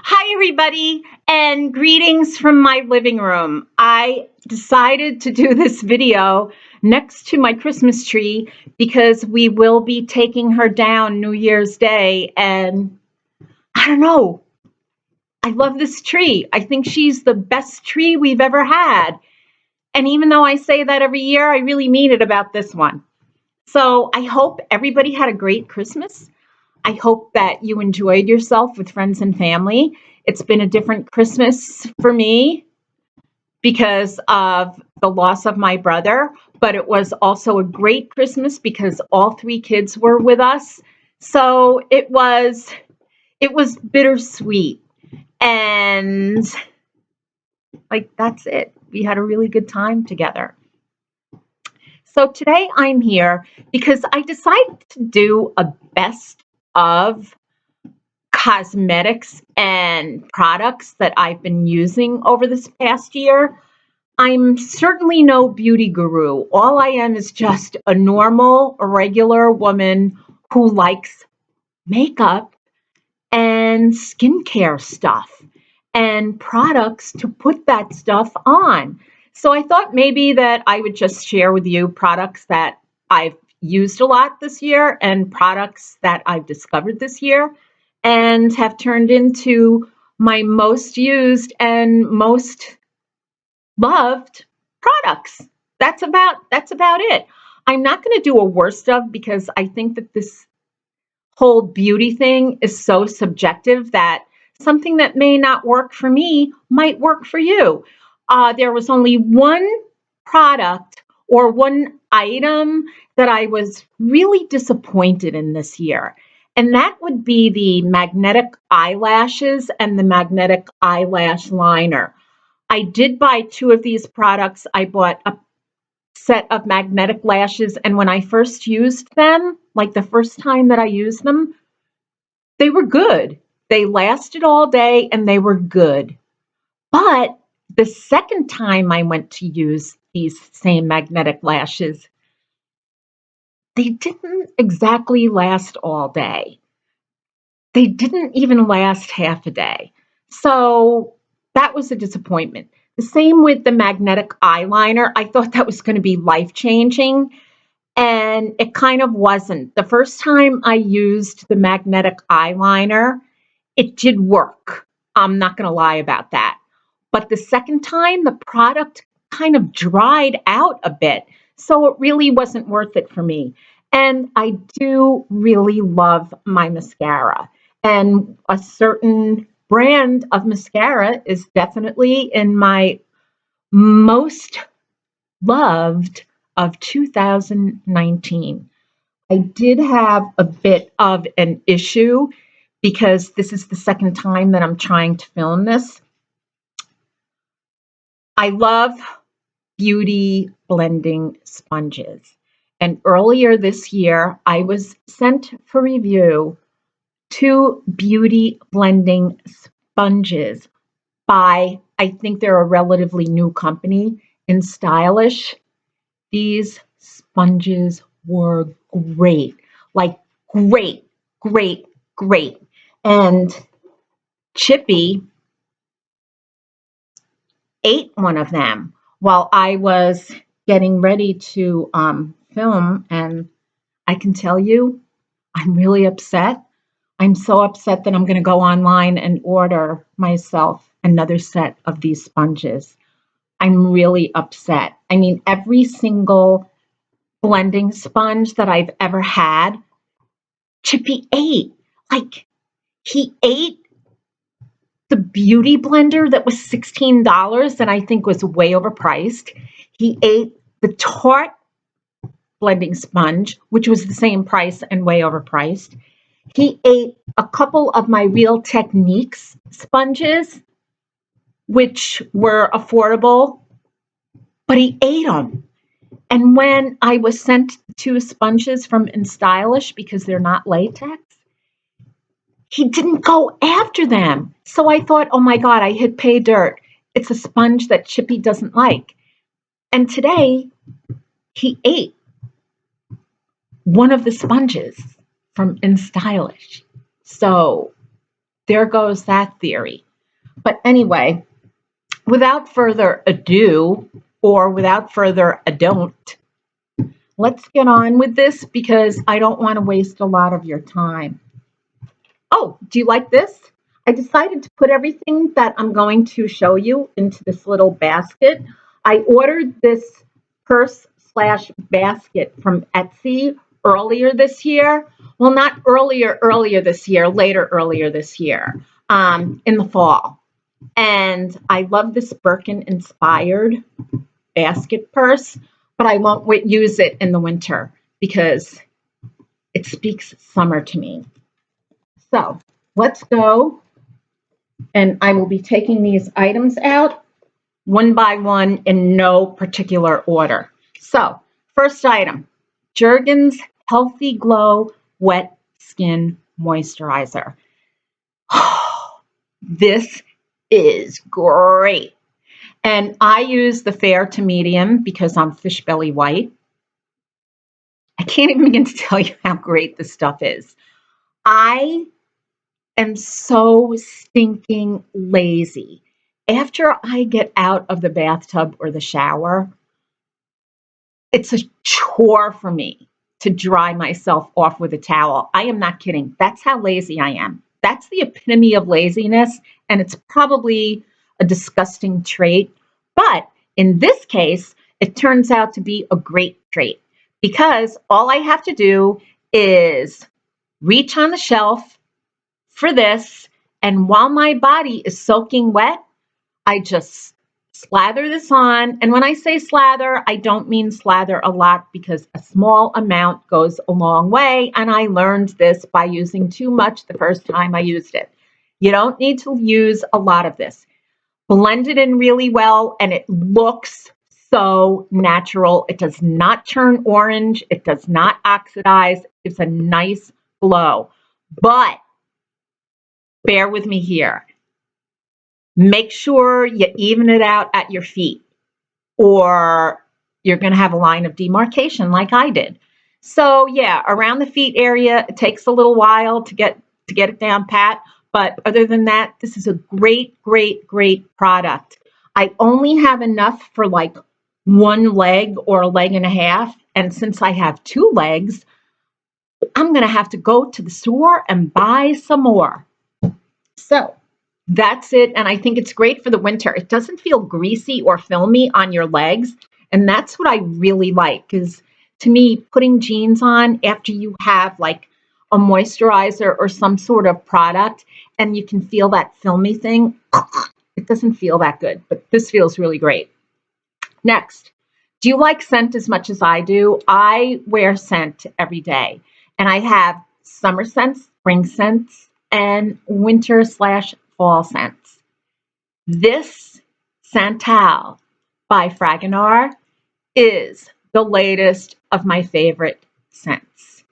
Hi, everybody, and greetings from my living room. I decided to do this video next to my Christmas tree because we will be taking her down New Year's Day, and I don't know, I love this tree. I think she's the best tree we've ever had. And even though I say that every year, I really mean it about this one. So I hope everybody had a great Christmas. I hope that you enjoyed yourself with friends and family. It's been a different Christmas for me because of the loss of my brother, but it was also a great Christmas because all three kids were with us. So it was bittersweet. And like that's it. We had a really good time together. So today I'm here because I decided to do a best of cosmetics and products that I've been using over this past year. I'm certainly no beauty guru. All I am is just a normal, regular woman who likes makeup and skincare stuff and products to put that stuff on. So I thought maybe that I would just share with you products that I've used a lot this year and products that I've discovered this year and have turned into my most used and most loved products. That's about it. I'm not going to do a worst of because I think that this whole beauty thing is so subjective that something that may not work for me might work for you. There was only one product or one item that I was really disappointed in this year, and that would be the magnetic eyelashes and the magnetic eyelash liner. I did buy two of these products. I bought a set of magnetic lashes, and when I first used them, like the first time that I used them, they were good. They lasted all day and they were good. But the second time I went to use these same magnetic lashes, they didn't exactly last all day. They didn't even last half a day. So that was a disappointment. The same with the magnetic eyeliner. I thought that was going to be life-changing, and it kind of wasn't. The first time I used the magnetic eyeliner, it did work. I'm not going to lie about that. But the second time, the product kind of dried out a bit. So it really wasn't worth it for me. And I do really love my mascara. And a certain brand of mascara is definitely in my most loved of 2019. I did have a bit of an issue because this is the second time that I'm trying to film this. I love beauty blending sponges. And earlier this year, I was sent for review two beauty blending sponges by, I think they're a relatively new company, in Stylish. These sponges were great, like great, great, great. And Chippy ate one of them while I was getting ready to film, and I can tell you, I'm really upset. I'm so upset that I'm going to go online and order myself another set of these sponges. I'm really upset. I mean, every single blending sponge that I've ever had, Chippy ate. Like, he ate the beauty blender that was $16 and I think was way overpriced. He ate the Tarte blending sponge, which was the same price and way overpriced. He ate a couple of my Real Techniques sponges, which were affordable, but he ate them. And when I was sent two sponges from InStylish because they're not latex, he didn't go after them. So I thought, oh my God, I hit pay dirt. It's a sponge that Chippy doesn't like. And today he ate one of the sponges from InStylish. So there goes that theory. But anyway, without further ado, or without further ado, let's get on with this because I don't want to waste a lot of your time. Oh, do you like this? I decided to put everything that I'm going to show you into this little basket. I ordered this purse slash basket from Etsy earlier this year. Well, not earlier this year, later earlier this year, in the fall. And I love this Birkin inspired basket purse, but I won't use it in the winter because it speaks summer to me. So let's go, and I will be taking these items out one by one in no particular order. So first item, Jurgens Healthy Glow Wet Skin Moisturizer. This is great. And I use the fair to medium because I'm fish belly white. I can't even begin to tell you how great this stuff is. I am so stinking lazy. After I get out of the bathtub or the shower, it's a chore for me to dry myself off with a towel. I am not kidding. That's how lazy I am. That's the epitome of laziness, and it's probably a disgusting trait. But in this case, it turns out to be a great trait because all I have to do is reach on the shelf for this, and while my body is soaking wet, I just slather this on. And when I say slather, I don't mean slather a lot because a small amount goes a long way. And I learned this by using too much the first time I used it. You don't need to use a lot of this. Blend it in really well, and it looks so natural. It does not turn orange. It does not oxidize. It's a nice glow. But bear with me here. Make sure you even it out at your feet, or you're going to have a line of demarcation like I did. So yeah, around the feet area, it takes a little while to get it down pat. But other than that, this is a great, great, great product. I only have enough for like one leg or a leg and a half. And since I have two legs, I'm going to have to go to the store and buy some more. So that's it. And I think it's great for the winter. It doesn't feel greasy or filmy on your legs. And that's what I really like, because to me, putting jeans on after you have like a moisturizer or some sort of product and you can feel that filmy thing, it doesn't feel that good. But this feels really great. Next, do you like scent as much as I do? I wear scent every day. And I have summer scents, spring scents, and winter / fall scents. This Santal by Fragonard is the latest of my favorite scents.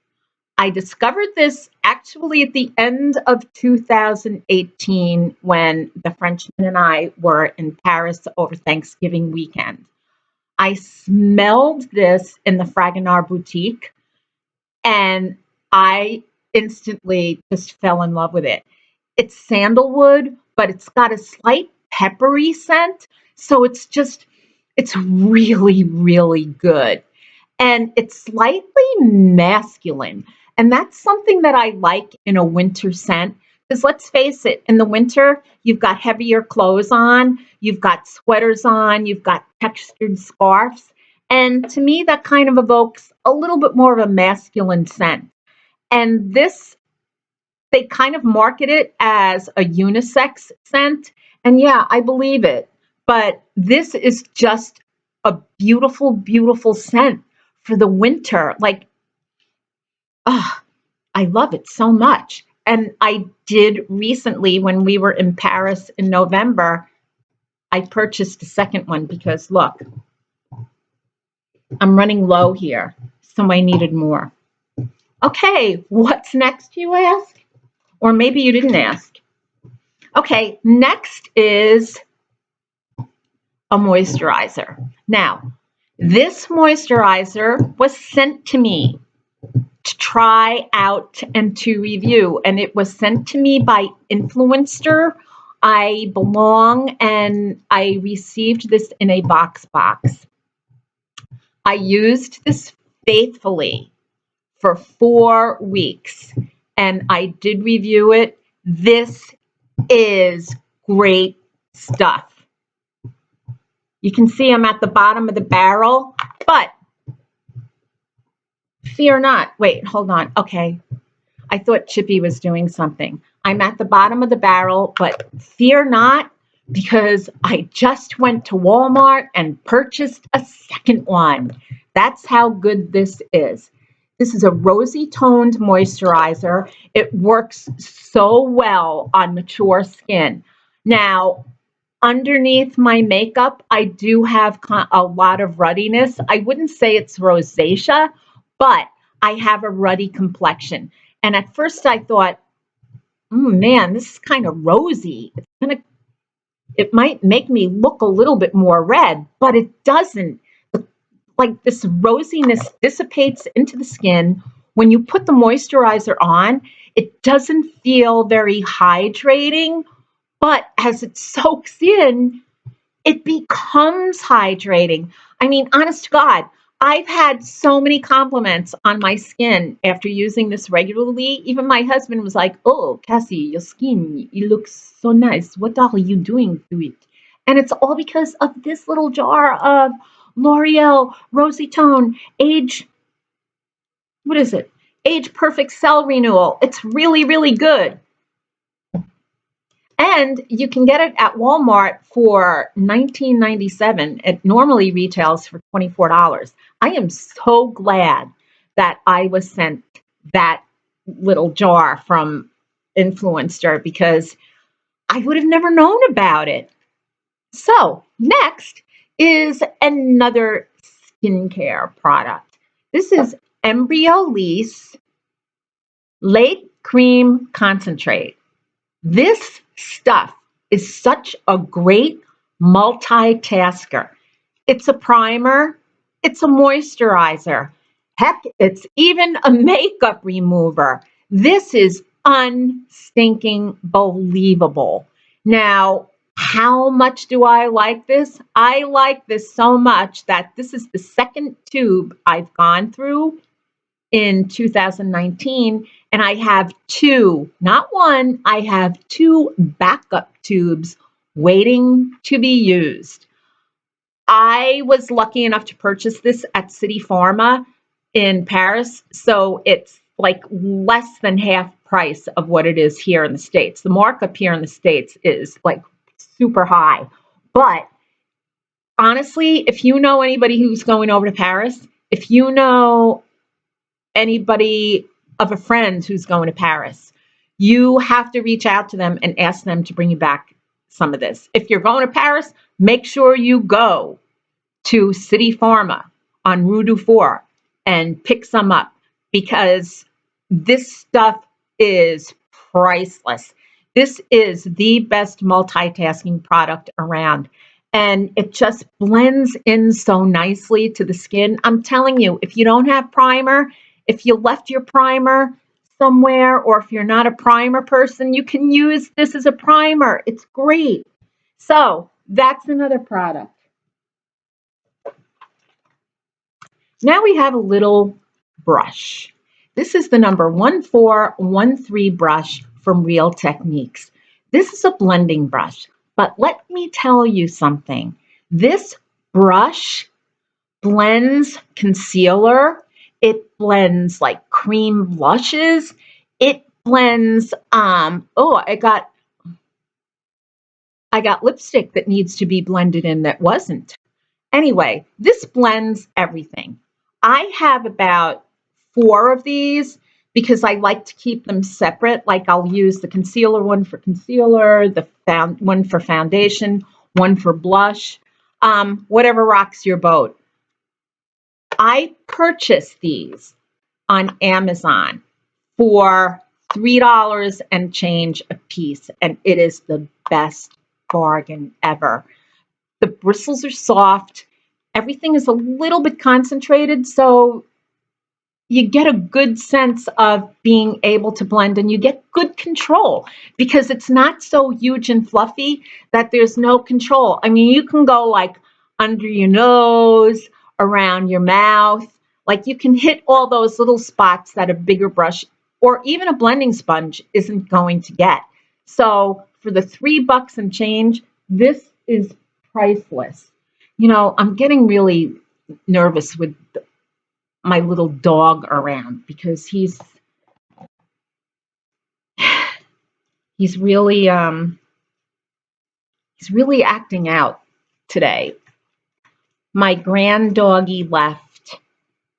I discovered this actually at the end of 2018 when the Frenchman and I were in Paris over Thanksgiving weekend. I smelled this in the Fragonard boutique and I instantly just fell in love with it. It's sandalwood, but it's got a slight peppery scent. So it's really, really good. And it's slightly masculine. And that's something that I like in a winter scent. Because let's face it, in the winter, you've got heavier clothes on, you've got sweaters on, you've got textured scarves. And to me, that kind of evokes a little bit more of a masculine scent. And this, they kind of market it as a unisex scent. And yeah, I believe it. But this is just a beautiful, beautiful scent for the winter. Like, I love it so much. And I did recently, when we were in Paris in November, I purchased a second one because look, I'm running low here. So I needed more. Okay, what's next, you ask? Or maybe you didn't ask. Okay, next is a moisturizer. Now, this moisturizer was sent to me to try out and to review, and it was sent to me by Influencer. I belong, and I received this in a box. I used this faithfully for 4 weeks, and I did review it. This is great stuff. You can see I'm at the bottom of the barrel, but fear not. Wait, hold on. Okay. I thought Chippy was doing something. I'm at the bottom of the barrel, but fear not, because I just went to Walmart and purchased a second one. That's how good this is. This is a rosy toned moisturizer. It works so well on mature skin. Now, underneath my makeup, I do have a lot of ruddiness. I wouldn't say it's rosacea, but I have a ruddy complexion. And at first I thought, man, this is kind of rosy. It might make me look a little bit more red, but it doesn't. Like, this rosiness dissipates into the skin. When you put the moisturizer on, it doesn't feel very hydrating, but as it soaks in, it becomes hydrating. I mean, honest to God, I've had so many compliments on my skin after using this regularly. Even my husband was like, "Oh, Cassie, your skin, it looks so nice. What are you doing to it?" And it's all because of this little jar of L'Oreal Rosy Tone Age, what is it? Age Perfect Cell Renewal. It's really, really good. And you can get it at Walmart for $19.97. It normally retails for $24. I am so glad that I was sent that little jar from Influencer, because I would have never known about it. So next is another skincare product. This is Embryolisse Late Cream Concentrate. This stuff is such a great multitasker. It's a primer, it's a moisturizer. Heck, it's even a makeup remover. This is unstinking believable. Now, how much do I like this? I like this so much that this is the second tube I've gone through in 2019, and I have 2, not one, I have 2 backup tubes waiting to be used. I was lucky enough to purchase this at City Pharma in Paris, so it's like less than half price of what it is here in the States. The markup here in the States is like super high. But honestly, if you know anybody who's going over to Paris, if you know anybody of a friend who's going to Paris, you have to reach out to them and ask them to bring you back some of this. If you're going to Paris, make sure you go to City Pharma on Rue du Four and pick some up, because this stuff is priceless. This is the best multitasking product around, and it just blends in so nicely to the skin. I'm telling you, if you don't have primer, if you left your primer somewhere, or if you're not a primer person, you can use this as a primer. It's great. So that's another product. Now we have a little brush. This is the number 1413 brush from Real Techniques. This is a blending brush, but let me tell you something. This brush blends concealer. It blends like cream blushes. It blends, I got lipstick that needs to be blended in that wasn't. Anyway, this blends everything. I have about 4 of these because I like to keep them separate. Like, I'll use the concealer one for concealer, the one for foundation, one for blush, whatever rocks your boat. I purchased these on Amazon for $3 and change a piece, and it is the best bargain ever. The bristles are soft. Everything is a little bit concentrated, so you get a good sense of being able to blend, and you get good control because it's not so huge and fluffy that there's no control. I mean, you can go like under your nose, around your mouth, like you can hit all those little spots that a bigger brush or even a blending sponge isn't going to get. So for the $3 and change, this is priceless. You know, I'm getting really nervous with my little dog around because he's really acting out today. My grand doggy left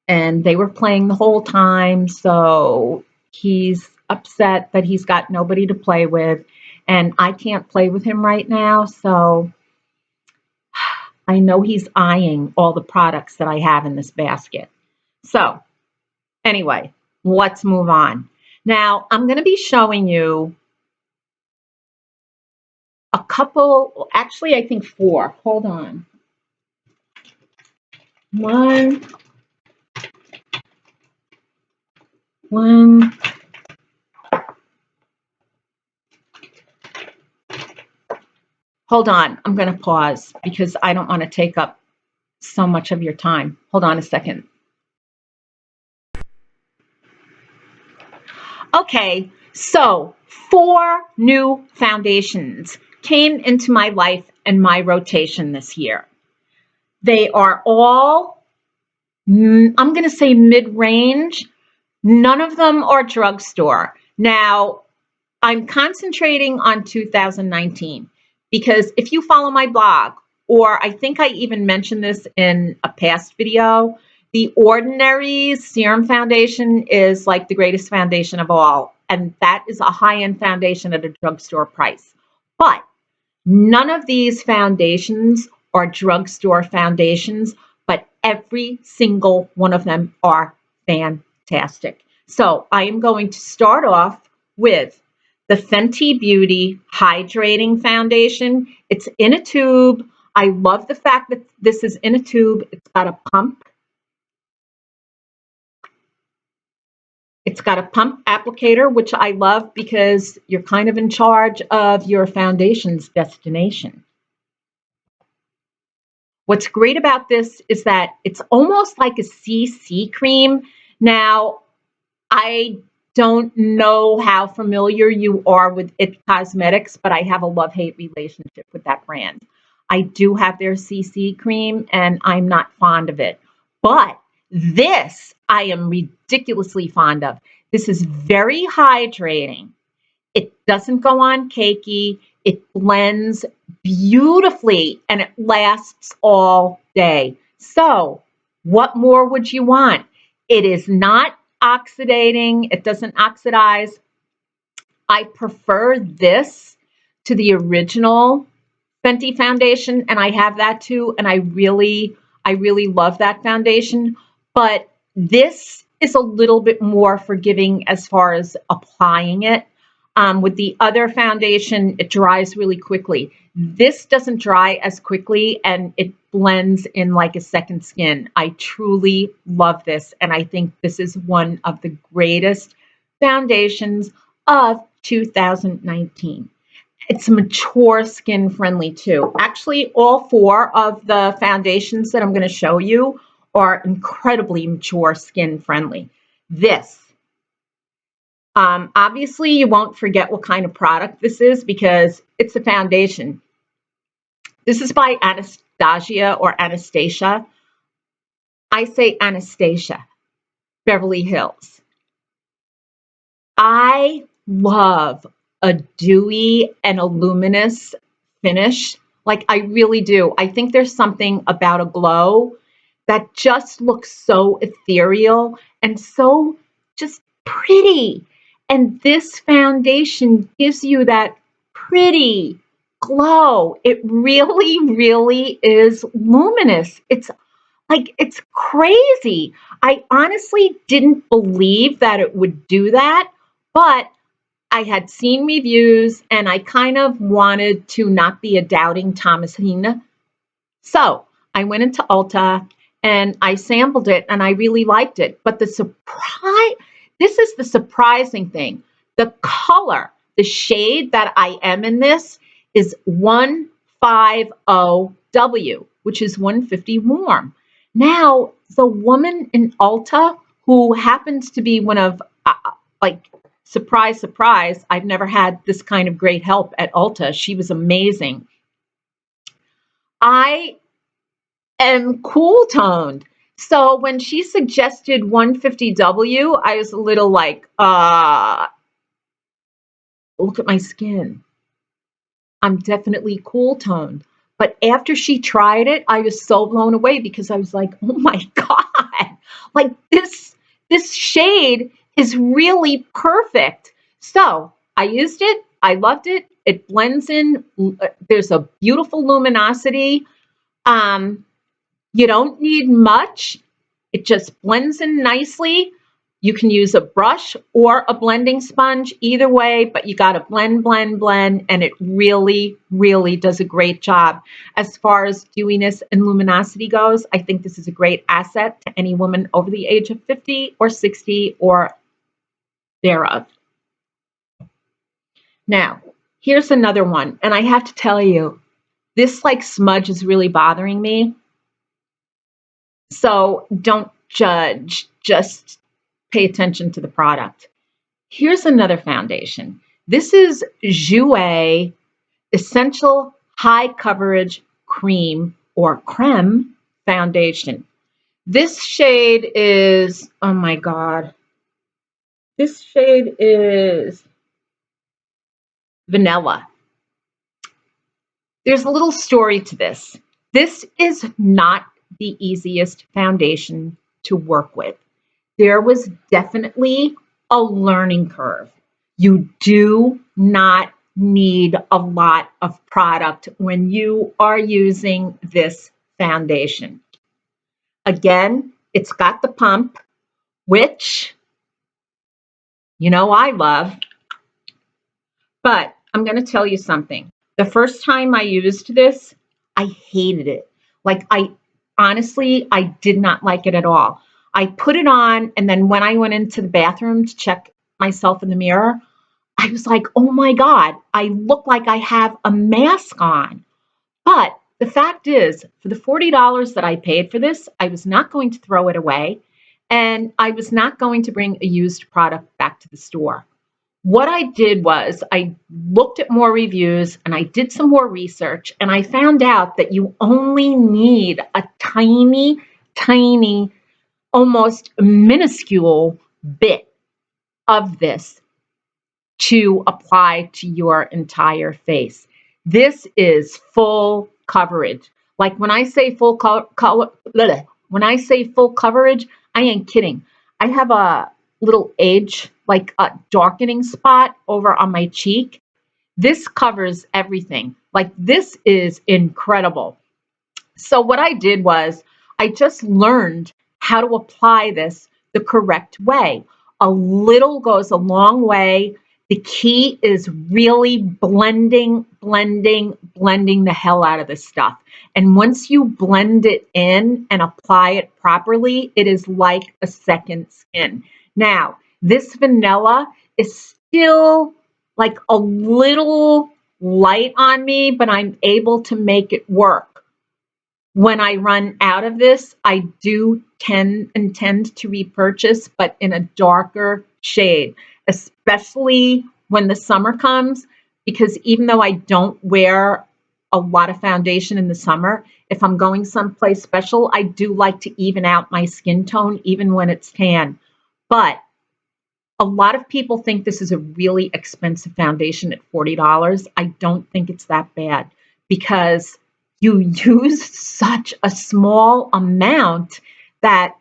and they were playing the whole time, so he's upset that he's got nobody to play with, and I can't play with him right now, so I know he's eyeing all the products that I have in this basket. So anyway, let's move on. Now, I'm going to be showing you a couple, actually, I think 4. Hold on. One. Hold on. I'm going to pause because I don't want to take up so much of your time. Hold on a second. Okay, so 4 new foundations came into my life and my rotation this year. They are all, I'm going to say mid-range. None of them are drugstore. Now, I'm concentrating on 2019 because if you follow my blog, or I think I even mentioned this in a past video, the Ordinaries Serum Foundation is like the greatest foundation of all. And that is a high-end foundation at a drugstore price. But none of these foundations are drugstore foundations, but every single one of them are fantastic. So I am going to start off with the Fenty Beauty Hydrating Foundation. It's in a tube. I love the fact that this is in a tube. It's got a pump. It's got a pump applicator, which I love because you're kind of in charge of your foundation's destination. What's great about this is that it's almost like a CC cream. Now, I don't know how familiar you are with IT Cosmetics, but I have a love-hate relationship with that brand. I do have their CC cream, and I'm not fond of it. But this I am ridiculously fond of. This is very hydrating. It doesn't go on cakey. It blends beautifully, and it lasts all day. So what more would you want? It is not oxidating. It doesn't oxidize. I prefer this to the original Fenty foundation, and I have that too, and I really love that foundation. But this is a little bit more forgiving as far as applying it. With the other foundation, it dries really quickly. This doesn't dry as quickly, and it blends in like a second skin. I truly love this, and I think this is one of the greatest foundations of 2019. It's mature skin friendly too. Actually, all 4 of the foundations that I'm going to show you are incredibly mature skin friendly. This, obviously you won't forget what kind of product this is because it's a foundation. This is by Anastasia or Anastasia. I say Anastasia, Beverly Hills. I love a dewy and a luminous finish. Like I really do. I think there's something about a glow that just looks so ethereal and so just pretty. And this foundation gives you that pretty glow. It really is luminous. It's like, it's crazy. I honestly didn't believe that it would do that, but I had seen reviews and I kind of wanted to not be a doubting Thomasina. So I went into Ulta and I sampled it and I really liked it. But this is the surprising thing. The color, the shade that I am in this is 150W, which is 150 warm. Now, the woman in Ulta, who happens to be one of, like, surprise, surprise, I've never had this kind of great help at Ulta. She was amazing. I am cool toned. So when she suggested 150W, I was a little like, look at my skin. I'm definitely cool toned. But after she tried it, I was so blown away because I was like, oh my God, like this shade is really perfect. So I used it. I loved it. It blends in. There's a beautiful luminosity. You don't need much. It just blends in nicely. You can use a brush or a blending sponge, either way, but you got to blend, blend, blend, and it really, really does a great job. As far as dewiness and luminosity goes, I think this is a great asset to any woman over the age of 50 or 60 or thereof. Now, here's another one, and I have to tell you, this like smudge is really bothering me. So don't judge, just pay attention to the product. Here's another foundation. This is Jouer Essential High Coverage Cream or Creme Foundation. This shade is, oh my God, this shade is vanilla. There's a little story to this. This is not the easiest foundation to work with. There was definitely a learning curve. You do not need a lot of product when you are using this foundation. Again, it's got the pump, which, you know, I love, but I'm going to tell you something. The first time I used this, I hated it. Like, honestly, I did not like it at all. I put it on, and then when I went into the bathroom to check myself in the mirror, I was like, oh my God, I look like I have a mask on. But the fact is, for the $40 that I paid for this, I was not going to throw it away, and I was not going to bring a used product back to the store. What I did was I looked at more reviews and I did some more research, and I found out that you only need a tiny, tiny, almost minuscule bit of this to apply to your entire face. This is full coverage. Like when I say full when I say full coverage, I ain't kidding. I have a little age, like a darkening spot over on my cheek. This covers everything. Like this is incredible. So what I did was I just learned how to apply this the correct way. A little goes a long way. The key is really blending, blending, blending the hell out of this stuff. And once you blend it in and apply it properly, it is like a second skin. Now, this vanilla is still like a little light on me, but I'm able to make it work. When I run out of this, I do intend to repurchase, but in a darker shade, especially when the summer comes, because even though I don't wear a lot of foundation in the summer, if I'm going someplace special, I do like to even out my skin tone, even when it's tan. But a lot of people think this is a really expensive foundation at $40. I don't think it's that bad because you use such a small amount that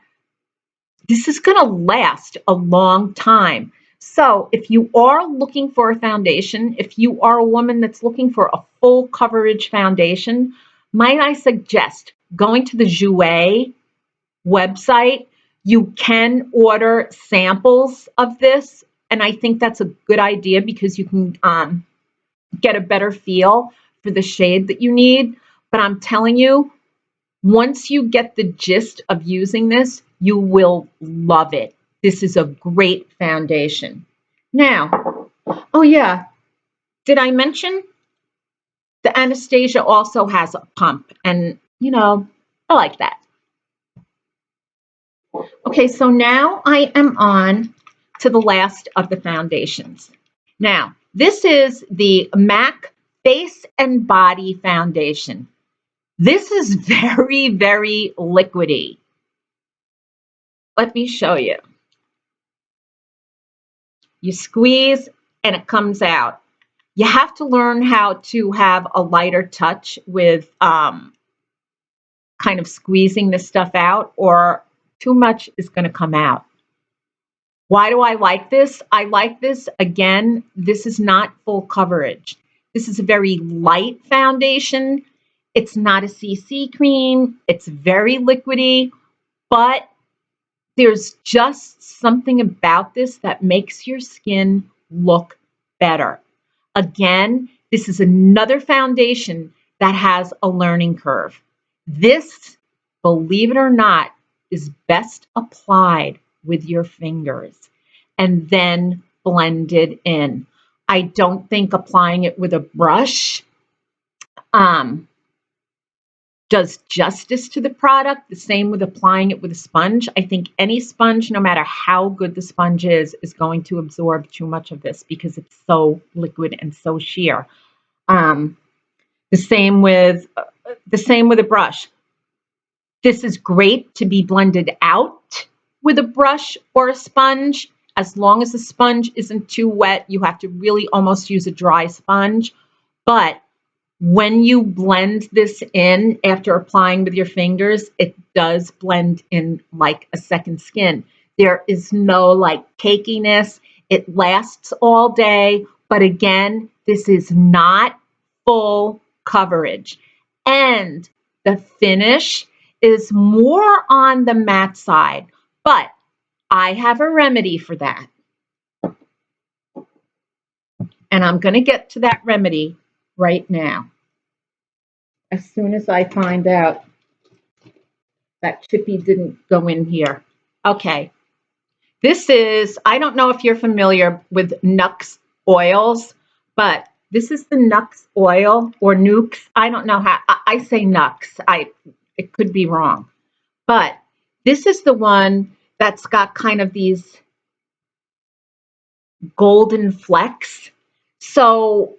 this is going to last a long time. So if you are looking for a foundation, if you are a woman that's looking for a full coverage foundation, might I suggest going to the Jouer website. You can order samples of this, and I think that's a good idea because you can get a better feel for the shade that you need. But I'm telling you, Once you get the gist of using this, you will love it. This is a great foundation. Now, oh yeah, did I mention the Anastasia also has a pump? And, you know, I like that. Okay, so now I am on to the last of the foundations. Now, this is the MAC Face and Body Foundation. This is very, very liquidy. Let me show you. You squeeze and it comes out. You have to learn how to have a lighter touch with kind of squeezing this stuff out, or too much is going to come out. Why do I like this? I like this, again, this is not full coverage. This is a very light foundation. It's not a CC cream. It's very liquidy, but there's just something about this that makes your skin look better. Again, this is another foundation that has a learning curve. This, believe it or not, is best applied with your fingers and then blended in. I don't think applying it with a brush does justice to the product. The same with applying it with a sponge. I think any sponge, no matter how good the sponge is going to absorb too much of this because it's so liquid and so sheer. The same with a brush. This is great to be blended out with a brush or a sponge. As long as the sponge isn't too wet, you have to really almost use a dry sponge. But when you blend this in after applying with your fingers, it does blend in like a second skin. There is no like cakiness. It lasts all day. But again, this is not full coverage. And the finish is more on the matte side. But I have a remedy for that. And I'm going to get to that remedy right now. As soon as I find out that Chippy didn't go in here. Okay. This is, I don't know if you're familiar with Nux oils, but this is the Nux oil or Nux. I don't know how, I say Nux. It could be wrong. But this is the one that's got kind of these golden flecks. So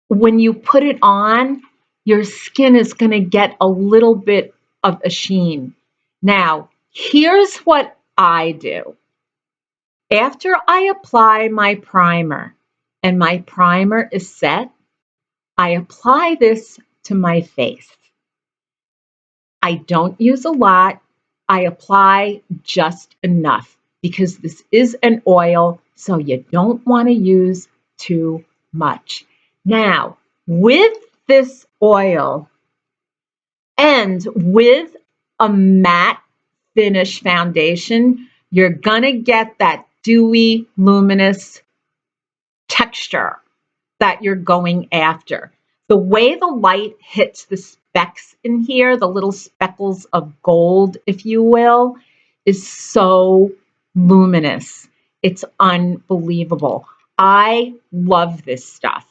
when you put it on, your skin is going to get a little bit of a sheen. Now, here's what I do. After I apply my primer and my primer is set, I apply this to my face. I don't use a lot. I apply just enough because this is an oil, so you don't want to use too much. Now, with this oil and with a matte finish foundation, you're going to get that dewy, luminous texture that you're going after. The way the light hits the specks in here, the little speckles of gold, if you will, is so luminous. It's unbelievable. I love this stuff.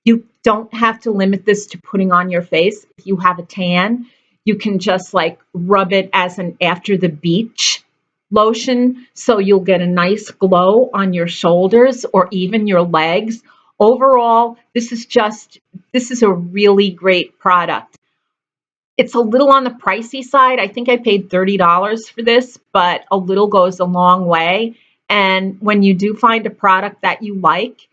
You don't have to limit this to putting on your face. If you have a tan, you can just like rub it as an after the beach lotion, so you'll get a nice glow on your shoulders or even your legs. Overall, this is a really great product. It's a little on the pricey side. I think I paid $30 for this, but a little goes a long way. And when you do find a product that you like,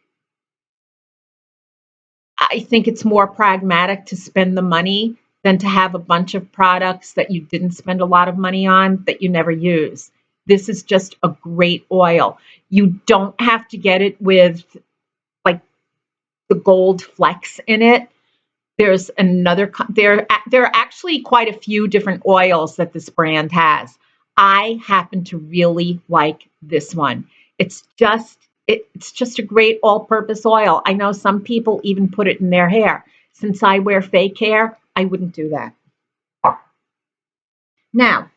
I think it's more pragmatic to spend the money than to have a bunch of products that you didn't spend a lot of money on that you never use. This is just a great oil. You don't have to get it with like the gold flecks in it. There's another, there are actually quite a few different oils that this brand has. I happen to really like this one. It's just a great all-purpose oil. I know some people even put it in their hair. Since I wear fake hair, I wouldn't do that. Now,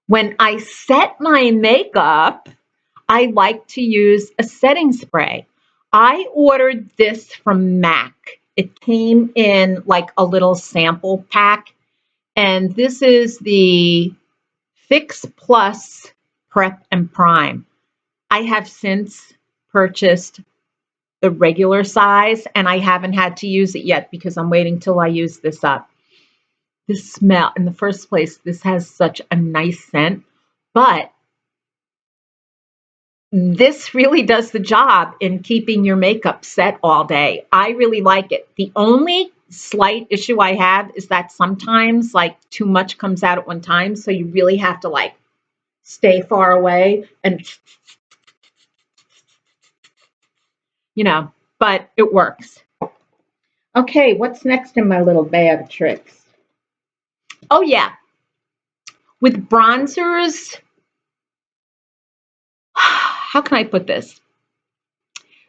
when I set my makeup, I like to use a setting spray. I ordered this from MAC. It came in like a little sample pack, and this is the Fix Plus Prep and Prime. I have since purchased the regular size, and I haven't had to use it yet because I'm waiting till I use this up. This smell, in the first place, this has such a nice scent, but this really does the job in keeping your makeup set all day. I really like it. The only slight issue I have is that sometimes like too much comes out at one time, so you really have to like stay far away and, you know, but it works. Okay, what's next in my little bag of tricks? Oh yeah, with bronzers, how can I put this?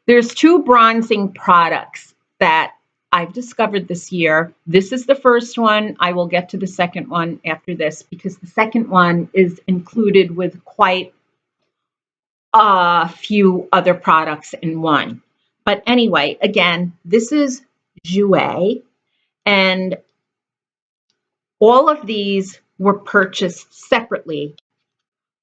There's two bronzing products that I've discovered this year. This is the first one. I will get to the second one after this because the second one is included with quite a few other products in one. But anyway, again, this is Jouer, and all of these were purchased separately,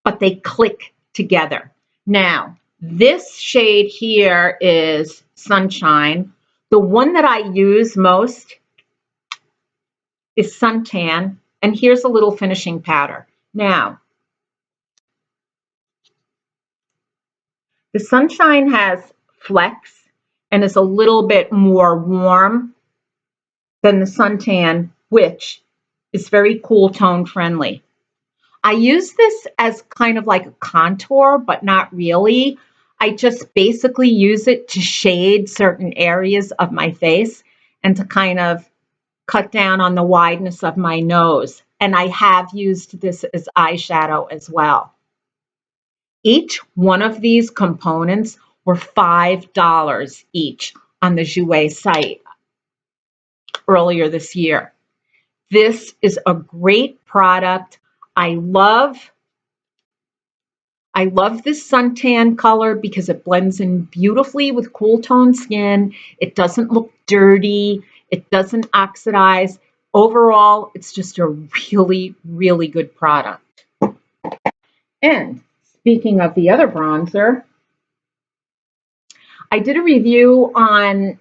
but they click together. Now, this shade here is Sunshine. The one that I use most is Suntan, and here's a little finishing powder. Now, the Sunshine has flex and is a little bit more warm than the Suntan, which is very cool tone friendly. I use this as kind of like a contour, but not really. I just basically use it to shade certain areas of my face and to kind of cut down on the wideness of my nose. And I have used this as eyeshadow as well. Each one of these components were $5 each on the Jouer site earlier this year. This is a great product. I love this suntan color because it blends in beautifully with cool tone skin. It doesn't look dirty. It doesn't oxidize. Overall, it's just a really, really good product. And speaking of the other bronzer, I did a review on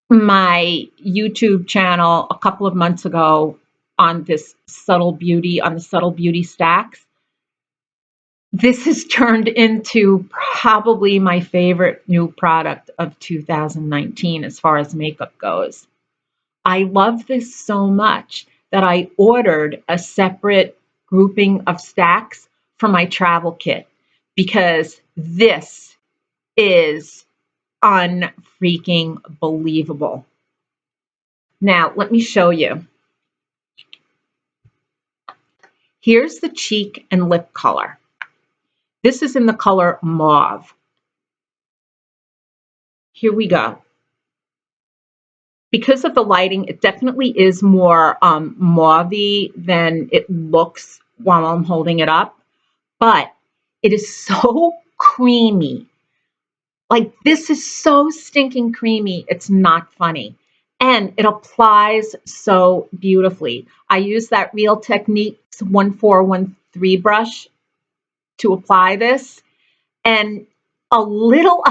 my YouTube channel a couple of months ago on this Subtle Beauty, on the Subtle Beauty stacks. This has turned into probably my favorite new product of 2019 as far as makeup goes. I love this so much that I ordered a separate grouping of stacks for my travel kit because this is unfreaking believable. Now, let me show you. Here's the cheek and lip color. This is in the color Mauve. Here we go. Because of the lighting, it definitely is more mauve-y than it looks while I'm holding it up, but it is so creamy. Like, this is so stinking creamy, it's not funny. And it applies so beautifully. I use that Real Techniques 1413 brush to apply this, and a little,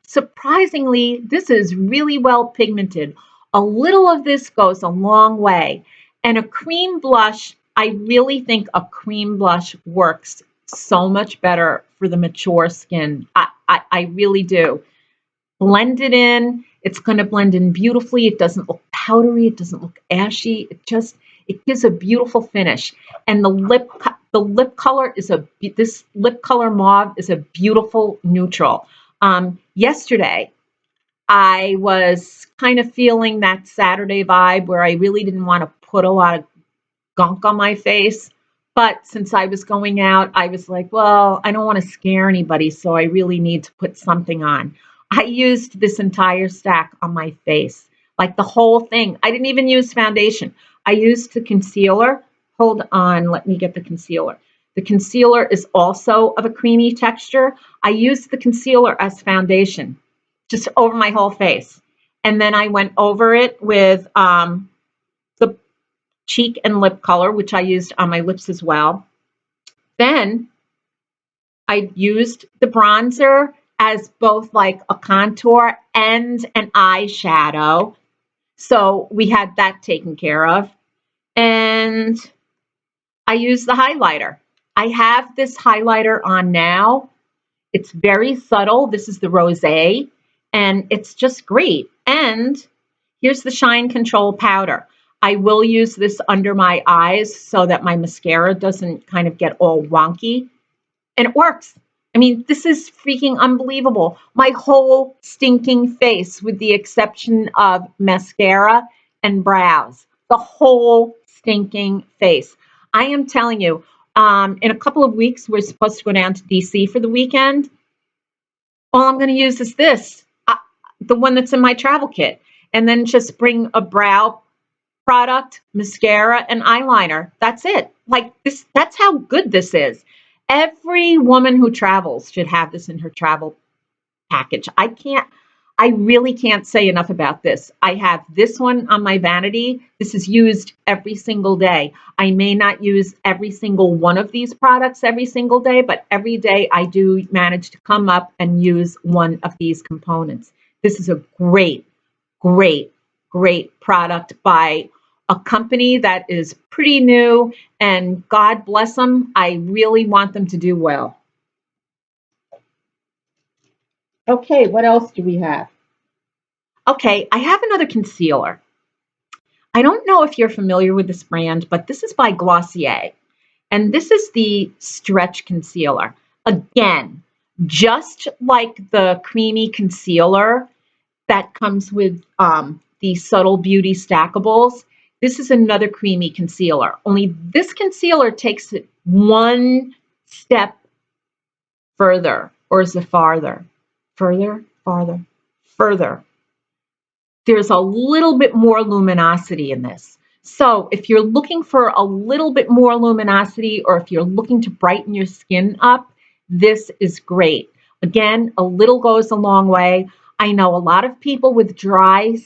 surprisingly, this is really well pigmented. A little of this goes a long way. And a cream blush, I really think a cream blush works so much better for the mature skin. I really do. Blend it in. It's going to blend in beautifully. It doesn't look powdery. It doesn't look ashy. It gives a beautiful finish. And the lip color is this lip color mauve is a beautiful neutral. Yesterday, I was kind of feeling that Saturday vibe where I really didn't want to put a lot of gunk on my face. But since I was going out, I was like, well, I don't want to scare anybody, so I really need to put something on. I used this entire stack on my face, like the whole thing. I didn't even use foundation. I used the concealer. hold on, let me get the concealer. The concealer is also of a creamy texture. I used the concealer as foundation, just over my whole face. And then I went over it with the cheek and lip color, which I used on my lips as well. Then I used the bronzer as both like a contour and an eyeshadow. So we had that taken care of. And I used the highlighter. I have this highlighter on now. It's very subtle. This is the Rosy, and it's just great. And here's the Shine Control powder. I will use this under my eyes so that my mascara doesn't kind of get all wonky. And it works. I mean, this is freaking unbelievable. My whole stinking face, with the exception of mascara and brows, the whole stinking face. I am telling you, in a couple of weeks, we're supposed to go down to DC for the weekend. All I'm going to use is this, the one that's in my travel kit, and then just bring a brow product, mascara, and eyeliner. That's it. Like this, that's how good this is. Every woman who travels should have this in her travel package. I really can't say enough about this. I have this one on my vanity. This is used every single day. I may not use every single one of these products every single day, but every day I do manage to come up and use one of these components. This is a great, great, great product by a company that is pretty new, and God bless them. I really want them to do well. Okay, what else do we have? Okay, I have another concealer. I don't know if you're familiar with this brand, but this is by Glossier. And this is the Stretch Concealer. Again, just like the creamy concealer that comes with the Subtle Beauty Stackables, this is another creamy concealer. Only this concealer takes it one step further. Or is it farther? Further, farther, further. There's a little bit more luminosity in this. So if you're looking for a little bit more luminosity, or if you're looking to brighten your skin up, this is great. Again, a little goes a long way. I know a lot of people with dry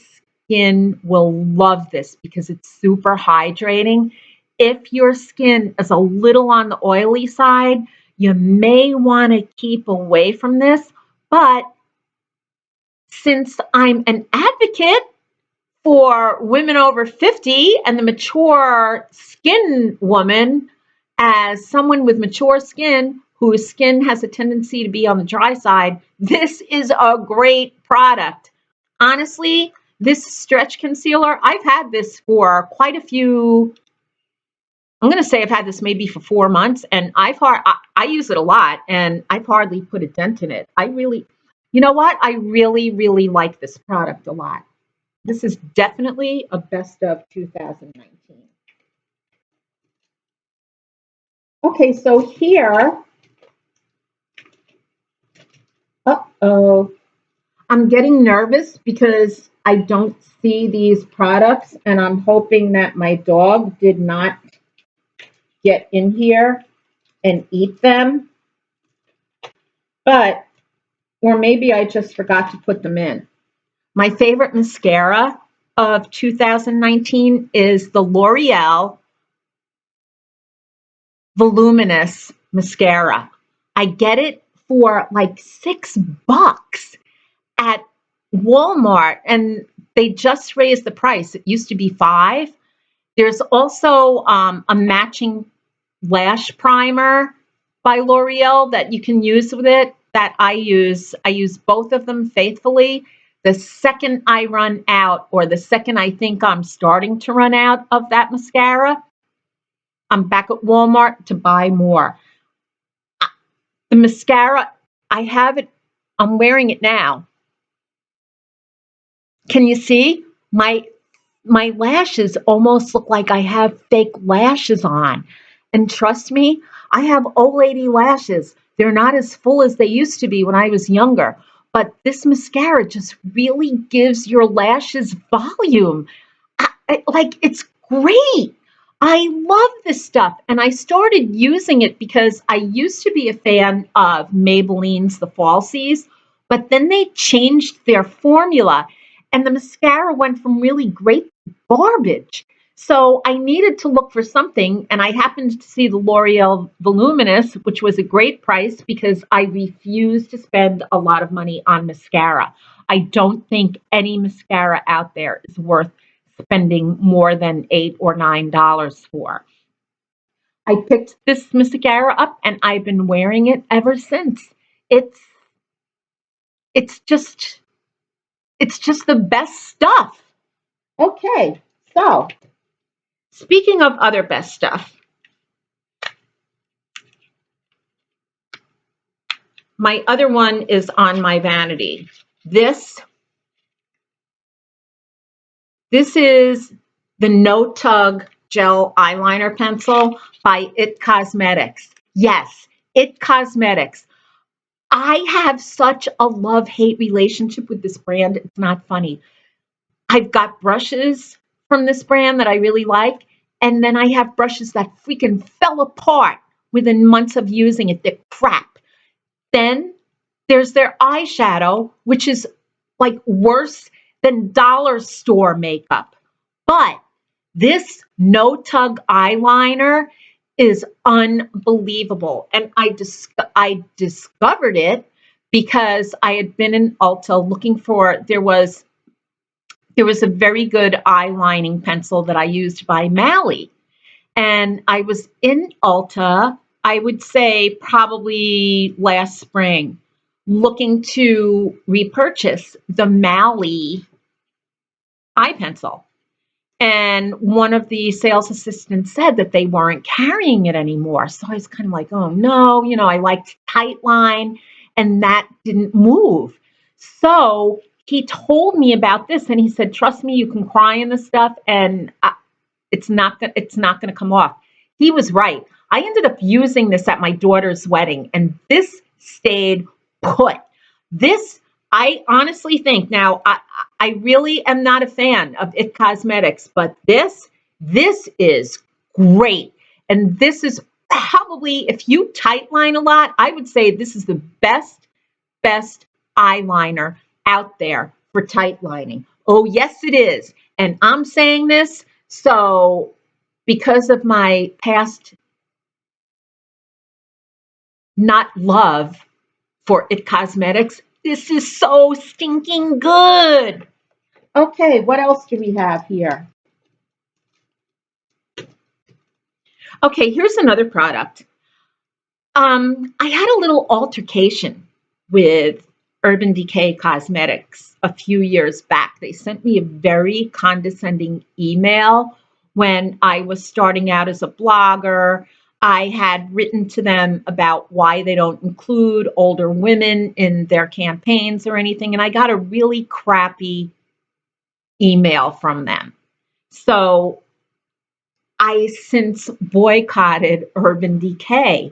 skin will love this because it's super hydrating. If your skin is a little on the oily side, you may want to keep away from this, but since I'm an advocate for women over 50 and the mature skin woman, as someone with mature skin whose skin has a tendency to be on the dry side, this is a great product. Honestly, this Stretch Concealer, I've had this for quite a few, I'm going to say I've had this maybe for 4 months, and I use it a lot, and I've hardly put a dent in it. You know what? I really, really like this product a lot. This is definitely a best of 2019. Okay, so here, uh-oh, I'm getting nervous because I don't see these products, and I'm hoping that my dog did not get in here and eat them. But, or maybe I just forgot to put them in. My favorite mascara of 2019 is the L'Oreal Voluminous Mascara. I get it for like $6 at Walmart, and they just raised the price. It used to be $5. There's also a matching lash primer by L'Oreal that you can use with it that I use. I use both of them faithfully. The second I run out, or the second I think I'm starting to run out of that mascara, I'm back at Walmart to buy more. The mascara, I have it, I'm wearing it now. Can you see? My lashes almost look like I have fake lashes on. And trust me, I have old lady lashes. They're not as full as they used to be when I was younger. But this mascara just really gives your lashes volume. Like, it's great. I love this stuff, and I started using it because I used to be a fan of Maybelline's The Falsies, but then they changed their formula, and the mascara went from really great to garbage. So I needed to look for something, and I happened to see the L'Oreal Voluminous, which was a great price because I refuse to spend a lot of money on mascara. I don't think any mascara out there is worth spending more than $8 or $9 for. I picked this mascara up and I've been wearing it ever since. It's it's just it's just the best stuff. Okay, so speaking of other best stuff, my other one is on my vanity. This is the No Tug Gel Eyeliner Pencil by It Cosmetics. Yes, It Cosmetics. I have such a love-hate relationship with this brand. It's not funny. I've got brushes from this brand that I really like, and then I have brushes that freaking fell apart within months of using it. They're crap. Then there's their eyeshadow, which is like worse than dollar store makeup. But this No Tug eyeliner is unbelievable. And I discovered it because I had been in Ulta looking for, there was a very good eyelining pencil that I used by Mally. And I was in Ulta, I would say probably last spring, looking to repurchase the Mally eye pencil. And one of the sales assistants said that they weren't carrying it anymore. So I was kind of like, oh no, I liked Tightline and that didn't move. So he told me about this and he said, trust me, you can cry in this stuff and it's not going to come off. He was right. I ended up using this at my daughter's wedding and this stayed put. This, I honestly think, now I really am not a fan of It Cosmetics, but this is great. And this is probably, if you tightline a lot, I would say this is the best eyeliner out there for tightlining. Oh, yes, it is. And I'm saying this, so because of my past not love for It Cosmetics, this is so stinking good. Okay, what else do we have here? Okay, here's another product. I had a little altercation with Urban Decay Cosmetics a few years back. They sent me a very condescending email when I was starting out as a blogger. I had written to them about why they don't include older women in their campaigns or anything, and I got a really crappy email from them. So I since boycotted Urban Decay.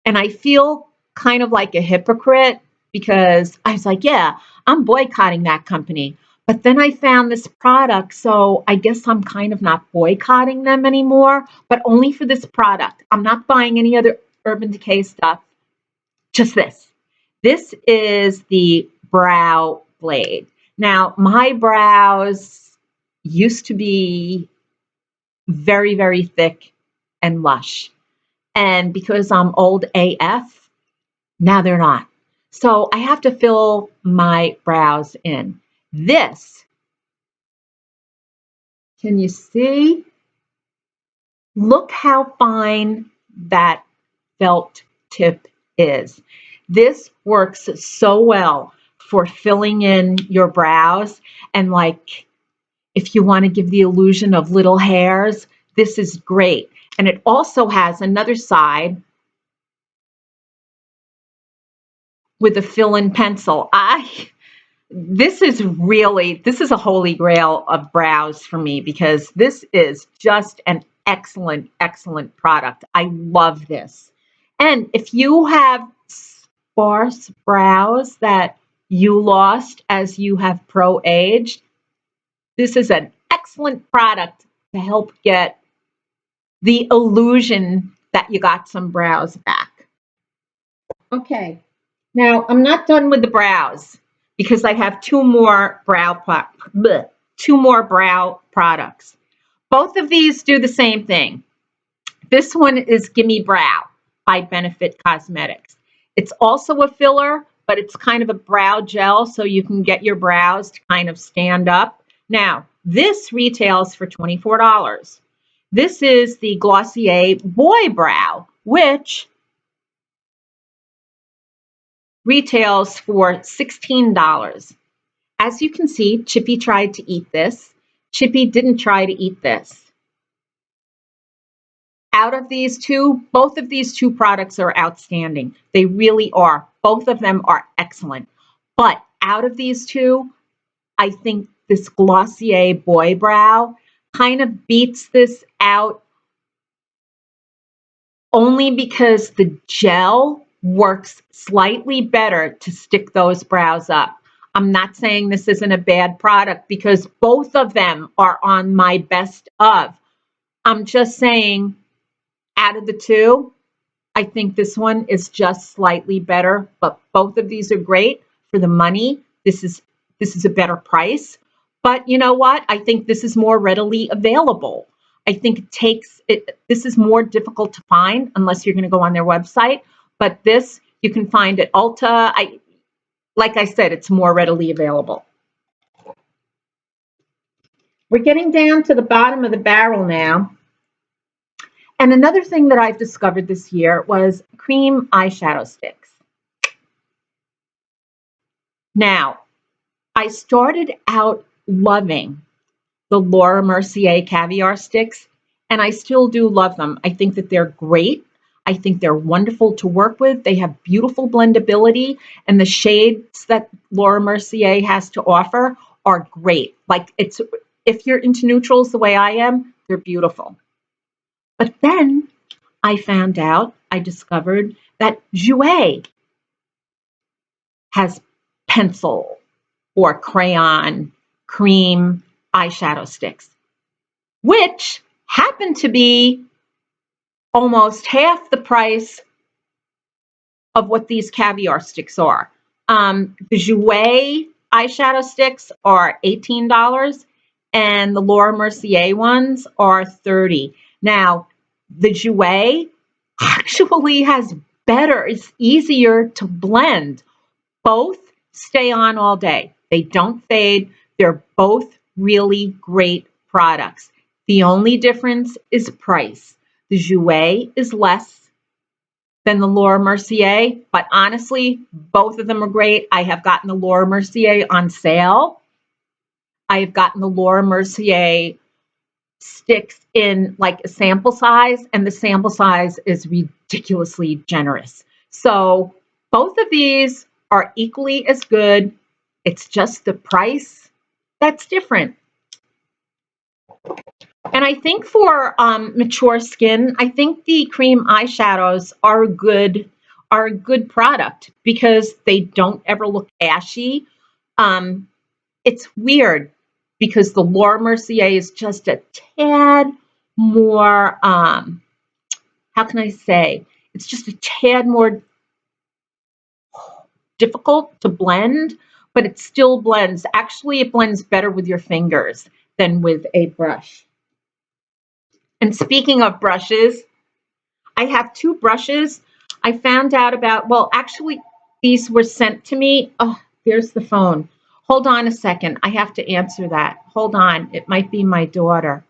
And I feel kind of like a hypocrite because I was like, yeah, I'm boycotting that company. But then I found this product, so I guess I'm kind of not boycotting them anymore, but only for this product. I'm not buying any other Urban Decay stuff, just this. This is the Brow Blade. Now, my brows used to be very, very thick and lush. And because I'm old AF, now they're not. So I have to fill my brows in. This, can you see? Look how fine that felt tip is. This works so well for filling in your brows. And like, if you want to give the illusion of little hairs, this is great. And it also has another side with a fill-in pencil. This is a holy grail of brows for me because this is just an excellent, excellent product. I love this. And if you have sparse brows that you lost as you have pro-aged, this is an excellent product to help get the illusion that you got some brows back. Okay, now I'm not done with the brows because I have two more brow products. Both of these do the same thing. This one is Gimme Brow by Benefit Cosmetics. It's also a filler, but it's kind of a brow gel so you can get your brows to kind of stand up. Now, this retails for $24. This is the Glossier Boy Brow, which retails for $16. As you can see, Chippy tried to eat this. Chippy didn't try to eat this. Out of these two, both of these two products are outstanding. They really are. Both of them are excellent. But out of these two, I think this Glossier Boy Brow kind of beats this out only because the gel works slightly better to stick those brows up. I'm not saying this isn't a bad product because both of them are on my best of. I'm just saying out of the two, I think this one is just slightly better, but both of these are great for the money. This is a better price. But you know what? I think this is more readily available. I think this is more difficult to find unless you're going to go on their website. But this you can find at Ulta. Like I said, it's more readily available. We're getting down to the bottom of the barrel now. And another thing that I've discovered this year was cream eyeshadow sticks. Now, I started out loving the Laura Mercier Caviar sticks, and I still do love them. I think that they're great. I think they're wonderful to work with. They have beautiful blendability, and the shades that Laura Mercier has to offer are great. Like if you're into neutrals the way I am, they're beautiful. But then I discovered that Jouer has pencil or crayon cream eyeshadow sticks, which happen to be almost half the price of what these Caviar sticks are. The Jouer eyeshadow sticks are $18 and the Laura Mercier ones are $30. Now, the Jouer actually has better, it's easier to blend. Both stay on all day. They don't fade. They're both really great products. The only difference is price. The Jouer is less than the Laura Mercier, but honestly, both of them are great. I have gotten the Laura Mercier on sale. I have gotten the Laura Mercier sticks in like a sample size, and the sample size is ridiculously generous. So both of these are equally as good. It's just the price that's different. And I think for mature skin, I think the cream eyeshadows are a good product because they don't ever look ashy. It's weird because the Laura Mercier is just a tad more, how can I say? It's just a tad more difficult to blend, but it still blends. Actually, it blends better with your fingers than with a brush. And speaking of brushes, I have two brushes. I found out about, well, actually, these were sent to me. Oh, there's the phone. Hold on a second. I have to answer that. Hold on. It might be my daughter.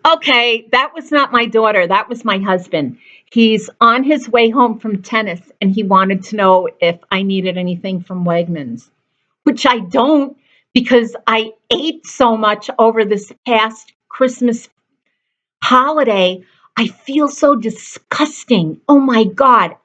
Okay, that was not my daughter. That was my husband. He's on his way home from tennis, and he wanted to know if I needed anything from Wegmans, which I don't because I ate so much over this past Christmas holiday. I feel so disgusting. Oh my God.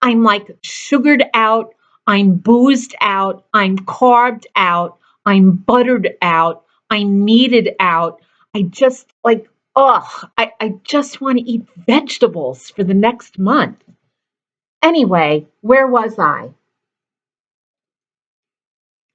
I'm like sugared out. I'm boozed out. I'm carved out. I'm buttered out. I'm meated out. I just like, I just want to eat vegetables for the next month. Anyway, where was I?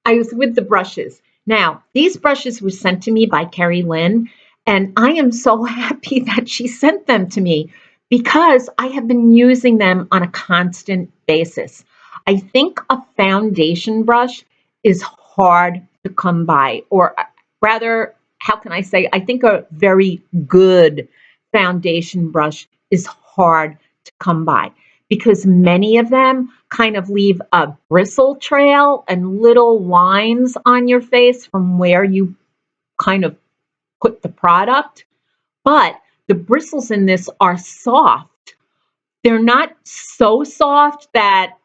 I was with the brushes. Now, these brushes were sent to me by Kerry-Lynn, And I am so happy that she sent them to me because I have been using them on a constant basis. I think a foundation brush is hard to come by, or rather, how can I say, I think a very good foundation brush is hard to come by because many of them kind of leave a bristle trail and little lines on your face from where you kind of put the product, but the bristles in this are soft. They're not so soft that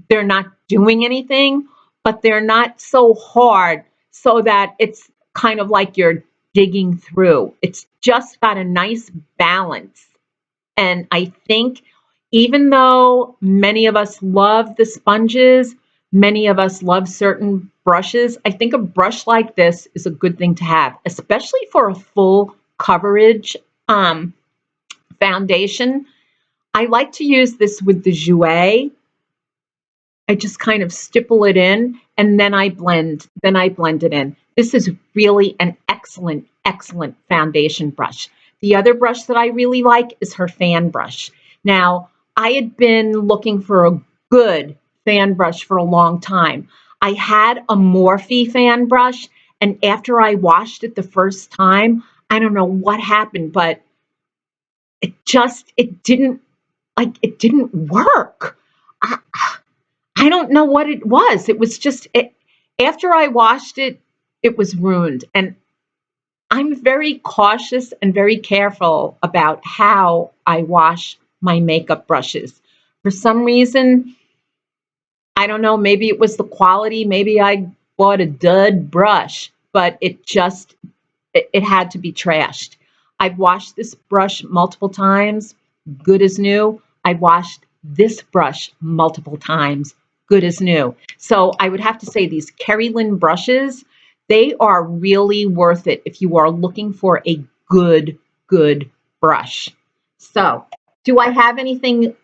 they're not doing anything, but they're not so hard so that it's kind of like you're digging through. It's just got a nice balance. And I think even though many of us love the sponges, many of us love certain brushes, I think a brush like this is a good thing to have, especially for a full coverage foundation. I like to use this with the Jouer. I just kind of stipple it in and then I blend it in. This is really an excellent, excellent foundation brush. The other brush that I really like is her fan brush. Now, I had been looking for a good fan brush for a long time. I had a Morphe fan brush, and after I washed it the first time, I don't know what happened, but it didn't work. I don't know what it was. It was just, after I washed it, it was ruined. And I'm very cautious and very careful about how I wash my makeup brushes. For some reason, I don't know, maybe it was the quality, maybe I bought a dud brush, but it had to be trashed. I've washed this brush multiple times, good as new. I washed this brush multiple times, good as new. So I would have to say these Kerry-Lynn brushes, they are really worth it if you are looking for a good brush. So, do I have anything?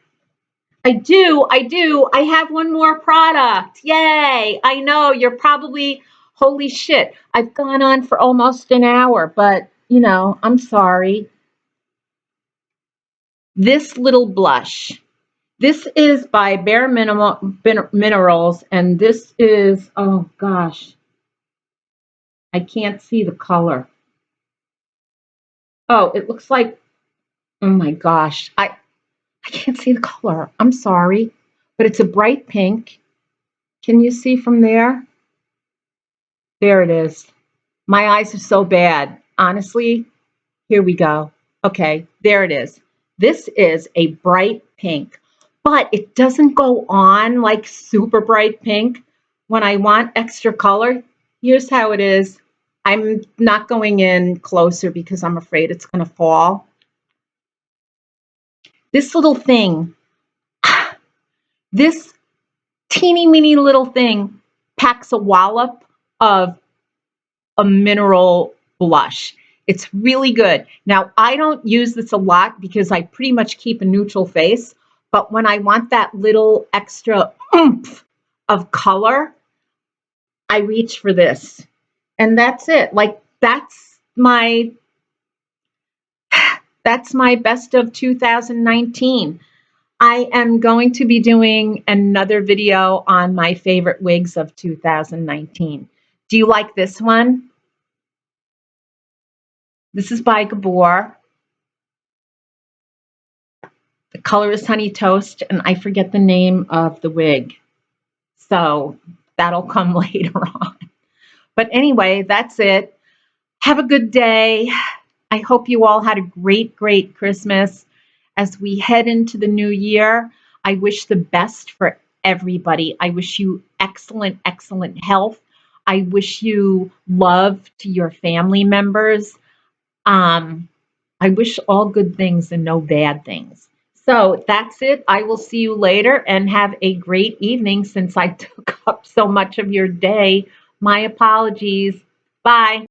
I do. I have one more product. Yay. I know you're probably, holy shit, I've gone on for almost an hour, but I'm sorry. This little blush. This is by Bare Minerals, and this is, oh gosh, I can't see the color. Oh, it looks like, oh my gosh, I can't see the color. I'm sorry, but it's a bright pink. Can you see from there? There it is. My eyes are so bad. Honestly, here we go. Okay, there it is. This is a bright pink, but it doesn't go on like super bright pink. When I want extra color, here's how it is. I'm not going in closer because I'm afraid it's going to fall. This little thing, this teeny weeny little thing packs a wallop of a mineral blush. It's really good. Now, I don't use this a lot because I pretty much keep a neutral face, but when I want that little extra oomph of color, I reach for this. And that's it. Like that's my best of 2019. I am going to be doing another video on my favorite wigs of 2019. Do you like this one? This is by Gabor. The color is Honey Toast, and I forget the name of the wig. So that'll come later on. But anyway, that's it. Have a good day. I hope you all had a great Christmas. As we head into the new year, I wish the best for everybody. I wish you excellent health. I wish you love to your family members. I wish all good things and no bad things. So that's it. I will see you later and have a great evening since I took up so much of your day. My apologies. Bye.